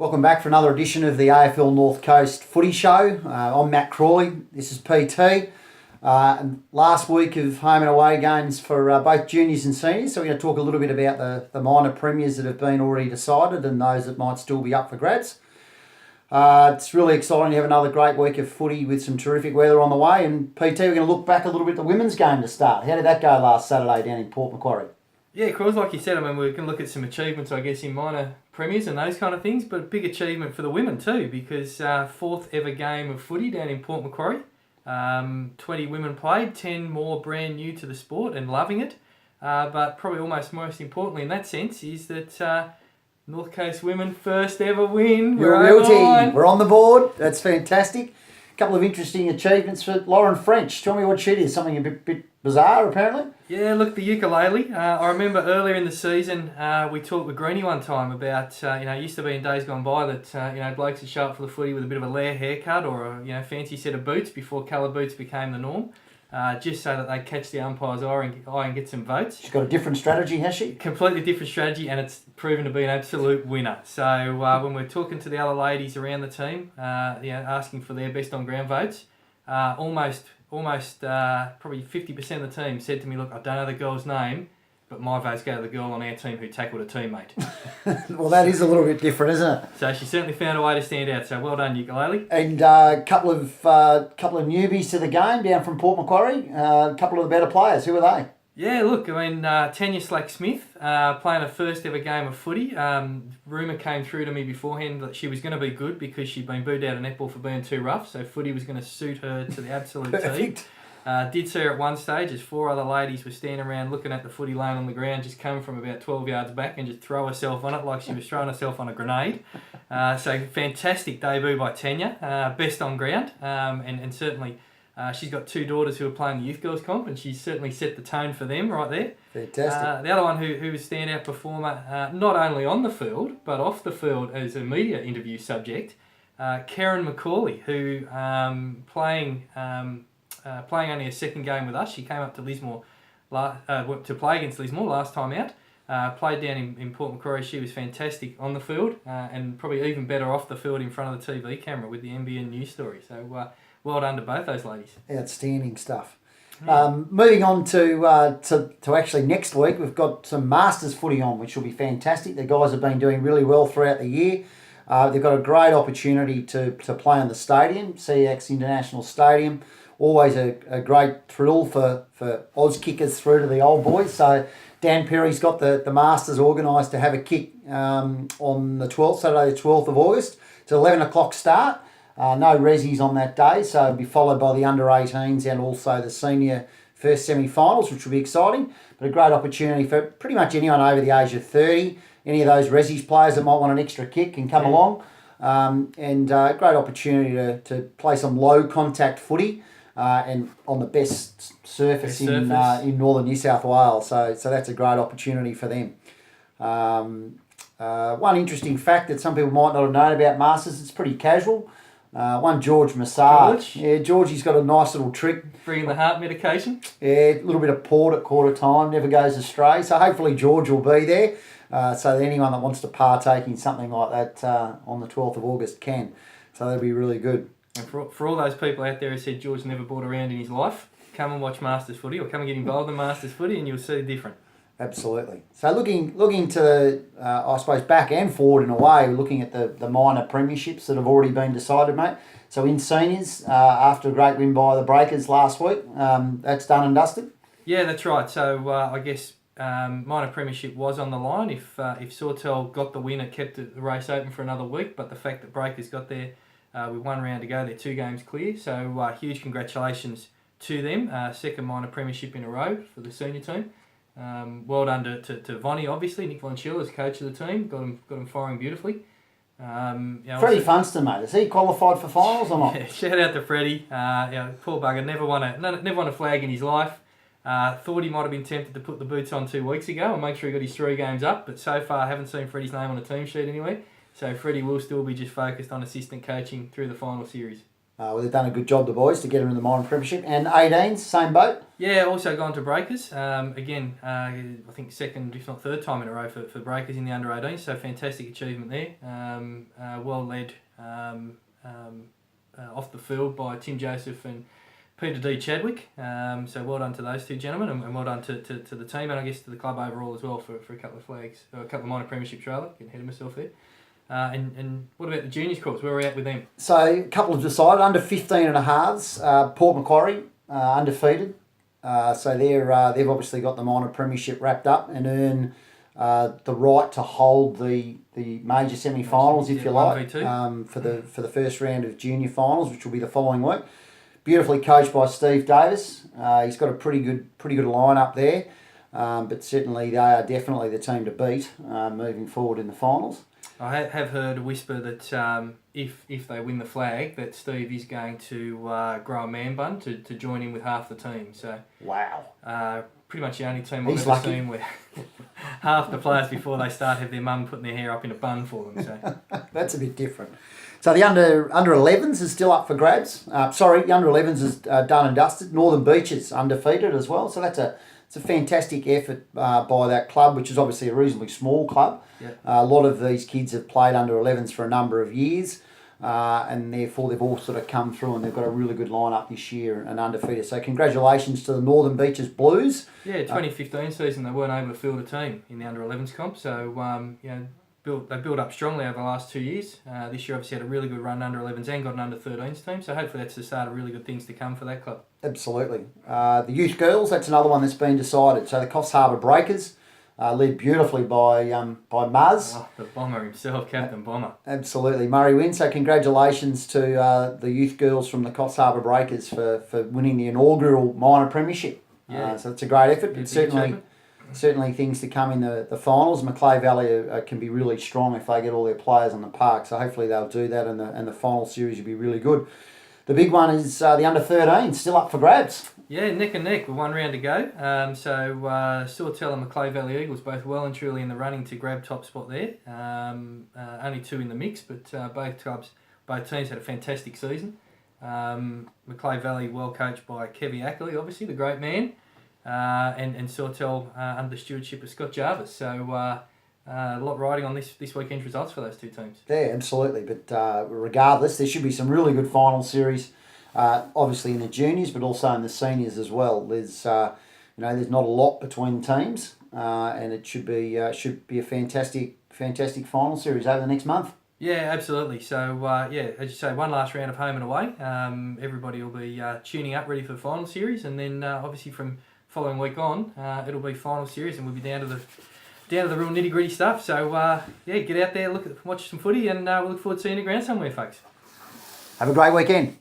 Welcome back for another edition of the AFL North Coast Footy Show. I'm Matt Crawley. This is PT. Last week of home and away games for both juniors and seniors. So we're going to talk a little bit about the minor premiers that have been already decided and those that might still be up for grabs. It's really exciting to have another great week of footy with some terrific weather on the way. And PT, we're going to look back a little bit at the women's game to start. How did that go last Saturday down in Port Macquarie? Yeah, of course, like you said, we can look at some achievements, I guess, in minor premiers and those kind of things, but a big achievement for the women too, because fourth ever game of footy down in Port Macquarie. 20 women played, 10 more brand new to the sport and loving it. But probably almost most importantly in that sense is that North Coast women first ever win. We're on the board. That's fantastic. A couple of interesting achievements for Lauren French. Tell me what she did. Something a bit bizarre, apparently. Yeah, look, the ukulele. I remember earlier in the season, we talked with Greenie one time about, it used to be in days gone by that, blokes would show up for the footy with a bit of a lair haircut or a, fancy set of boots before coloured boots became the norm, just so that they catch the umpire's eye and get some votes. She's got a different strategy, has she? Completely different strategy, and it's proven to be an absolute winner. So when we're talking to the other ladies around the team, asking for their best on ground votes, almost probably 50% of the team said to me, look, I don't know the girl's name, but my votes go to the girl on our team who tackled a teammate. Well, that is a little bit different, isn't it? So she certainly found a way to stand out. So well done, ukulele. And a couple of newbies to the game down from Port Macquarie. A couple of the better players. Who are they? Yeah, look, Tanya Slack-Smith playing her first ever game of footy. Rumour came through to me beforehand that she was going to be good because she'd been booed out of netball for being too rough, so footy was going to suit her to the absolute T. Did see her at one stage as four other ladies were standing around looking at the footy laying on the ground, just coming from about 12 yards back and just throw herself on it like she was throwing herself on a grenade. So fantastic debut by Tanya, best on ground, and certainly... she's got two daughters who are playing the youth girls comp, and she's certainly set the tone for them right there. Fantastic. The other one who was standout performer, not only on the field but off the field as a media interview subject, Karen McCauley, who playing only a second game with us. She came up to Lismore to play against Lismore last time out. Played down in Port Macquarie. She was fantastic on the field and probably even better off the field in front of the TV camera with the NBN news story. So. Well done to both those ladies. Outstanding stuff. Moving on to actually next week, we've got some Masters footy on, which will be fantastic. The guys have been doing really well throughout the year. They've got a great opportunity to play in the stadium, CX International Stadium. Always a great thrill for Oz kickers through to the old boys. So Dan Perry's got the Masters organised to have a kick on the 12th, Saturday the 12th of August. It's an 11 o'clock start. No resis on that day, so it'll be followed by the under-18s and also the senior first semi-finals, which will be exciting. But a great opportunity for pretty much anyone over the age of 30. Any of those resis players that might want an extra kick can come along. And a great opportunity to play some low-contact footy and on the best surface in northern New South Wales. So that's a great opportunity for them. One interesting fact that some people might not have known about Masters, it's pretty casual. One George Massage. Yeah, Georgie's got a nice little trick. Bringing the heart medication. Yeah, a little bit of port at quarter time, never goes astray. So hopefully George will be there so that anyone that wants to partake in something like that on the 12th of August can. So that'll be really good. And for all those people out there who said George never bought around in his life, come and watch Masters footy or come and get involved in Masters footy and you'll see different. Absolutely. So looking to, I suppose, back and forward in a way, we're looking at the minor premierships that have already been decided, mate. So in seniors, after a great win by the Breakers last week, that's done and dusted? Yeah, that's right. So I guess minor premiership was on the line. If Sawtell got the win, it kept the race open for another week, but the fact that Breakers got there with one round to go, they're 2 games clear. So huge congratulations to them. Second minor premiership in a row for the senior team. Well done to Vonnie, obviously. Nick Vonchilla is coach of the team. Got him firing beautifully. Freddie Funston, mate. Is he qualified for finals or not? Yeah, shout out to Freddie. Poor bugger, never won a flag in his life. Thought he might have been tempted to put the boots on 2 weeks ago and make sure he got his 3 games up, but so far I haven't seen Freddie's name on a team sheet anyway. So Freddie will still be just focused on assistant coaching through the final series. Well, they've done a good job, the boys, to get them in the minor premiership. And 18s, same boat. Yeah, also gone to Breakers. Again, I think second, if not third time in a row for Breakers in the under 18s. So fantastic achievement there. Well led off the field by Tim Joseph and Peter D. Chadwick. So well done to those two gentlemen, and well done to the team, and I guess to the club overall as well for a couple of flags, or a couple of minor premierships rather. Getting ahead of myself there. And what about the juniors course? Where are we at with them? So a couple have decided, under 15 and a halves, Port Macquarie, undefeated. So they've obviously got the minor premiership wrapped up and earn the right to hold the major semi-finals, if you like, for the first round of junior finals, which will be the following week. Beautifully coached by Steve Davis. He's got a pretty good lineup there, but certainly they are definitely the team to beat moving forward in the finals. I have heard a whisper that if they win the flag, that Steve is going to grow a man bun to join in with half the team. So wow, pretty much the only team I've ever seen where half the players before they start have their mum putting their hair up in a bun for them. So that's a bit different. So the under 11s is still up for grabs. The under 11s is done and dusted. Northern Beaches undefeated as well. So it's a fantastic effort by that club, which is obviously a reasonably small club. Yep. A lot of these kids have played under 11s for a number of years, and therefore they've all sort of come through, and they've got a really good lineup this year and undefeated. So congratulations to the Northern Beaches Blues. Yeah, 2015 season they weren't able to field a team in the under 11s comp. So they built up strongly over the last 2 years. This year obviously had a really good run under 11s and got an under 13s team. So hopefully that's the start of really good things to come for that club. Absolutely. The youth girls, that's another one that's been decided. So the Coffs Harbour Breakers, led beautifully by Muzz. Oh, the bomber himself, Captain Bomber. Absolutely. Murray wins. So congratulations to the youth girls from the Coffs Harbour Breakers for winning the inaugural minor premiership. Yeah. So it's a great effort, but certainly things to come in the finals. Macleay Valley can be really strong if they get all their players on the park. So hopefully they'll do that, and the final series will be really good. The big one is the under 13, still up for grabs. Yeah, neck and neck with 1 round to go. Sawtell and Macleay Valley Eagles both well and truly in the running to grab top spot there. Only 2 in the mix, but both teams had a fantastic season. Macleay Valley well coached by Kevy Ackley, obviously the great man, and Sawtell under stewardship of Scott Jarvis. So a lot riding on this weekend's results for those two teams. Yeah, absolutely. But regardless, there should be some really good final series. Obviously in the juniors, but also in the seniors as well. There's there's not a lot between teams, and it should be a fantastic final series over the next month. Yeah, absolutely. So as you say, one last round of home and away. Everybody will be tuning up, ready for the final series, and then obviously from following week on, it'll be final series, and we'll be down to the real nitty gritty stuff. So get out there, watch some footy, and we'll look forward to seeing you in the ground somewhere, folks. Have a great weekend.